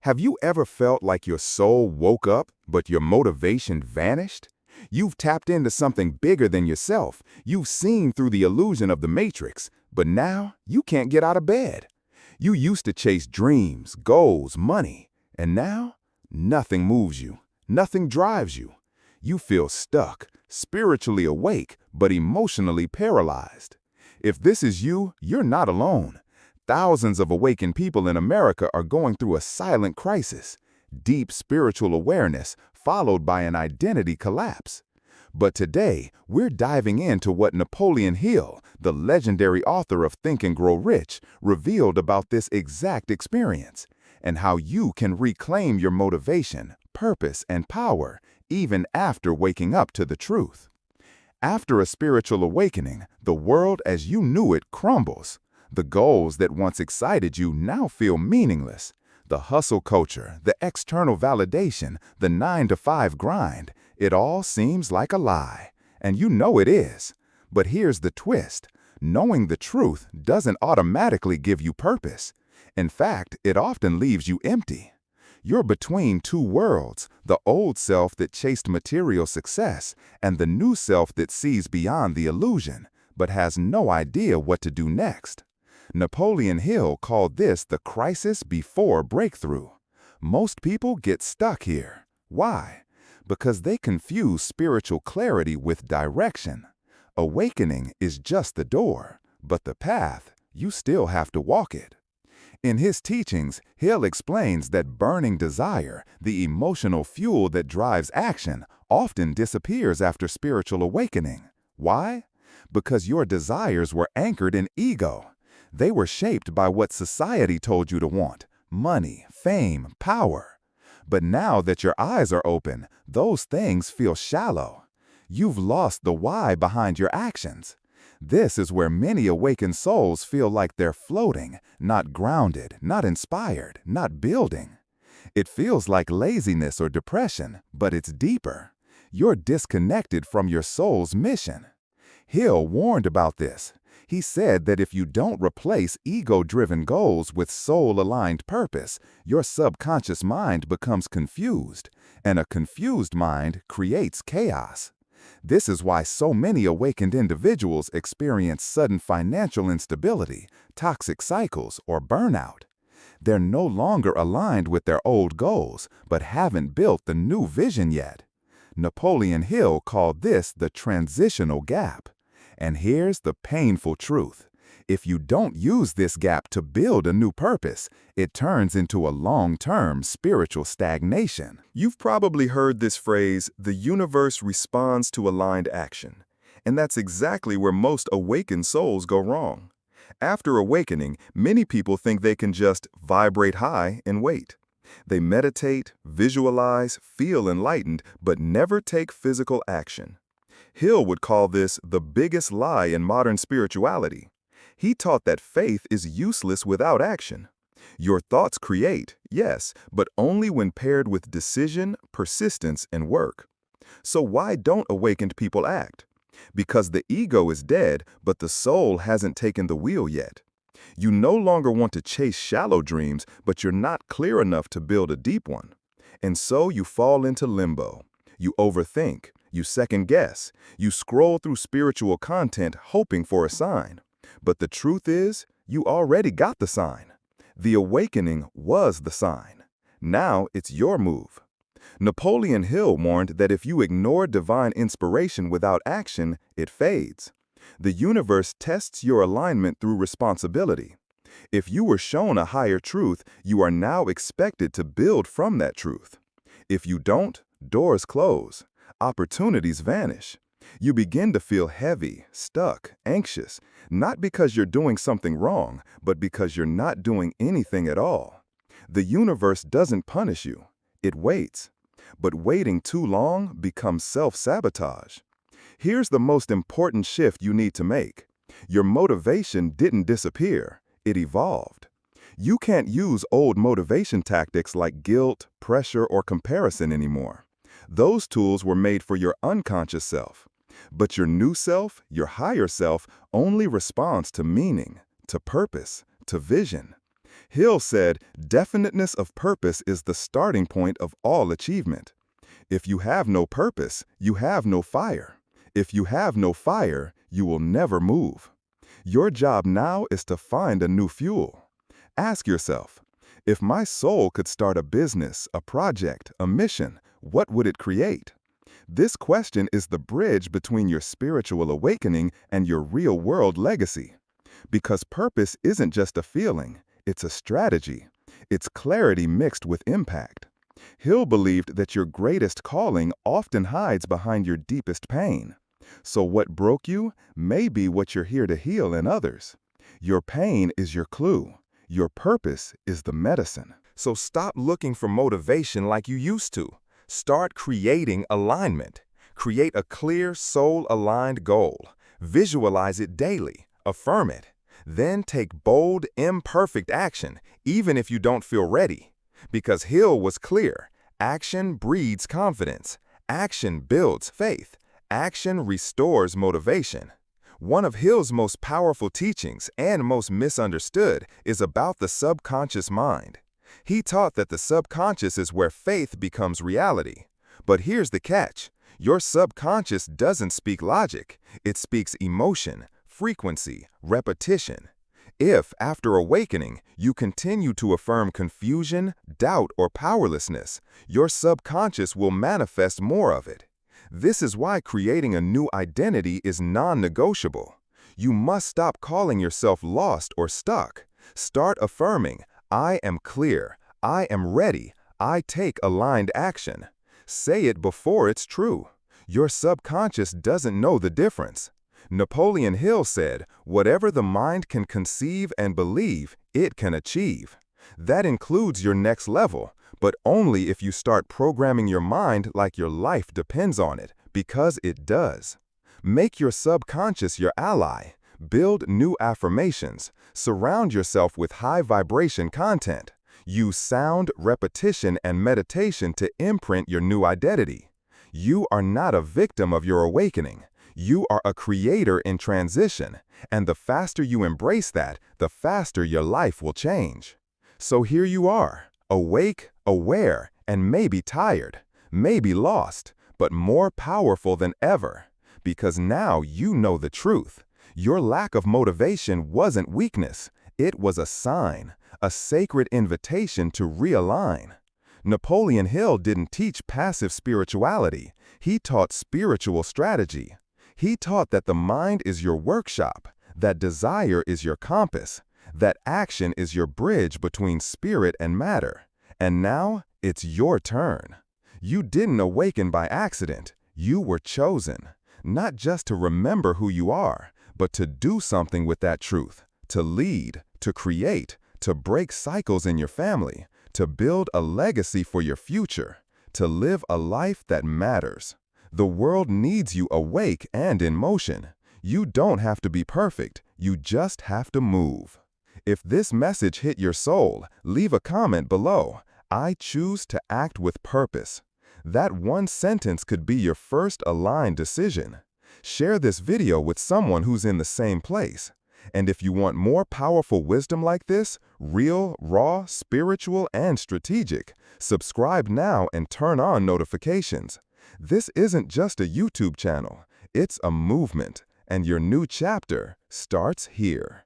Have you ever felt like your soul woke up, but your motivation vanished? You've tapped into something bigger than yourself. You've seen through the illusion of the matrix, but now you can't get out of bed. You used to chase dreams, goals, money, and now nothing moves you. Nothing drives you. You feel stuck, spiritually awake, but emotionally paralyzed. If this is you, you're not alone. Thousands of awakened people in America are going through a silent crisis, deep spiritual awareness followed by an identity collapse. But today, we're diving into what Napoleon Hill, the legendary author of Think and Grow Rich, revealed about this exact experience, and how you can reclaim your motivation, purpose, and power even after waking up to the truth. After a spiritual awakening, the world as you knew it crumbles. The goals that once excited you now feel meaningless. The hustle culture, the external validation, the 9-to-5 grind, it all seems like a lie. And you know it is. But here's the twist. Knowing the truth doesn't automatically give you purpose. In fact, it often leaves you empty. You're between two worlds, the old self that chased material success and the new self that sees beyond the illusion, but has no idea what to do next. Napoleon Hill called this the crisis before breakthrough. Most people get stuck here. Why? Because they confuse spiritual clarity with direction. Awakening is just the door, but the path, you still have to walk it. In his teachings, Hill explains that burning desire, the emotional fuel that drives action, often disappears after spiritual awakening. Why? Because your desires were anchored in ego. They were shaped by what society told you to want: money, fame, power. But now that your eyes are open, those things feel shallow. You've lost the why behind your actions. This is where many awakened souls feel like they're floating, not grounded, not inspired, not building. It feels like laziness or depression, but it's deeper. You're disconnected from your soul's mission. Hill warned about this. He said that if you don't replace ego-driven goals with soul-aligned purpose, your subconscious mind becomes confused, and a confused mind creates chaos. This is why so many awakened individuals experience sudden financial instability, toxic cycles, or burnout. They're no longer aligned with their old goals, but haven't built the new vision yet. Napoleon Hill called this the transitional gap. And here's the painful truth. If you don't use this gap to build a new purpose, it turns into a long-term spiritual stagnation. You've probably heard this phrase, the universe responds to aligned action. And that's exactly where most awakened souls go wrong. After awakening, many people think they can just vibrate high and wait. They meditate, visualize, feel enlightened, but never take physical action. Hill would call this the biggest lie in modern spirituality. He taught that faith is useless without action. Your thoughts create, yes, but only when paired with decision, persistence, and work. So why don't awakened people act? Because the ego is dead, but the soul hasn't taken the wheel yet. You no longer want to chase shallow dreams, but you're not clear enough to build a deep one. And so you fall into limbo. You overthink. You second-guess. You scroll through spiritual content hoping for a sign. But the truth is, you already got the sign. The awakening was the sign. Now it's your move. Napoleon Hill warned that if you ignore divine inspiration without action, it fades. The universe tests your alignment through responsibility. If you were shown a higher truth, you are now expected to build from that truth. If you don't, doors close. Opportunities vanish. You begin to feel heavy, stuck, anxious, not because you're doing something wrong, but because you're not doing anything at all. The universe doesn't punish you. It waits. But waiting too long becomes self-sabotage. Here's the most important shift you need to make. Your motivation didn't disappear. It evolved. You can't use old motivation tactics like guilt, pressure, or comparison anymore. Those tools were made for your unconscious self. But your new self, your higher self, only responds to meaning, to purpose, to vision. Hill said, "Definiteness of purpose is the starting point of all achievement. If you have no purpose, you have no fire. If you have no fire, you will never move. Your job now is to find a new fuel. Ask yourself, if my soul could start a business, a project, a mission, what would it create?" This question is the bridge between your spiritual awakening and your real-world legacy. Because purpose isn't just a feeling, it's a strategy. It's clarity mixed with impact. Hill believed that your greatest calling often hides behind your deepest pain. So what broke you may be what you're here to heal in others. Your pain is your clue. Your purpose is the medicine. So stop looking for motivation like you used to. Start creating alignment. Create a clear, soul-aligned goal. Visualize it daily. Affirm it. Then take bold, imperfect action, even if you don't feel ready. Because Hill was clear, action breeds confidence. Action builds faith. Action restores motivation. One of Hill's most powerful teachings and most misunderstood is about the subconscious mind. He taught that the subconscious is where faith becomes reality. But here's the catch. Your subconscious doesn't speak logic. It speaks emotion, frequency, repetition. If, after awakening, you continue to affirm confusion, doubt, or powerlessness, your subconscious will manifest more of it. This is why creating a new identity is non-negotiable. You must stop calling yourself lost or stuck. Start affirming, "I am clear, I am ready, I take aligned action." Say it before it's true. Your subconscious doesn't know the difference. Napoleon Hill said, "Whatever the mind can conceive and believe, it can achieve." That includes your next level, but only if you start programming your mind like your life depends on it, because it does. Make your subconscious your ally. Build new affirmations. Surround yourself with high-vibration content. Use sound, repetition, and meditation to imprint your new identity. You are not a victim of your awakening. You are a creator in transition, and the faster you embrace that, the faster your life will change. So here you are, awake, aware, and maybe tired, maybe lost, but more powerful than ever. Because now you know the truth. Your lack of motivation wasn't weakness. It was a sign, a sacred invitation to realign. Napoleon Hill didn't teach passive spirituality. He taught spiritual strategy. He taught that the mind is your workshop, that desire is your compass, that action is your bridge between spirit and matter. And now, it's your turn. You didn't awaken by accident. You were chosen, not just to remember who you are, but to do something with that truth, to lead, to create, to break cycles in your family, to build a legacy for your future, to live a life that matters. The world needs you awake and in motion. You don't have to be perfect, you just have to move. If this message hit your soul, leave a comment below. I choose to act with purpose. That one sentence could be your first aligned decision. Share this video with someone who's in the same place. And if you want more powerful wisdom like this, real, raw, spiritual, and strategic, subscribe now and turn on notifications. This isn't just a YouTube channel, it's a movement, and your new chapter starts here.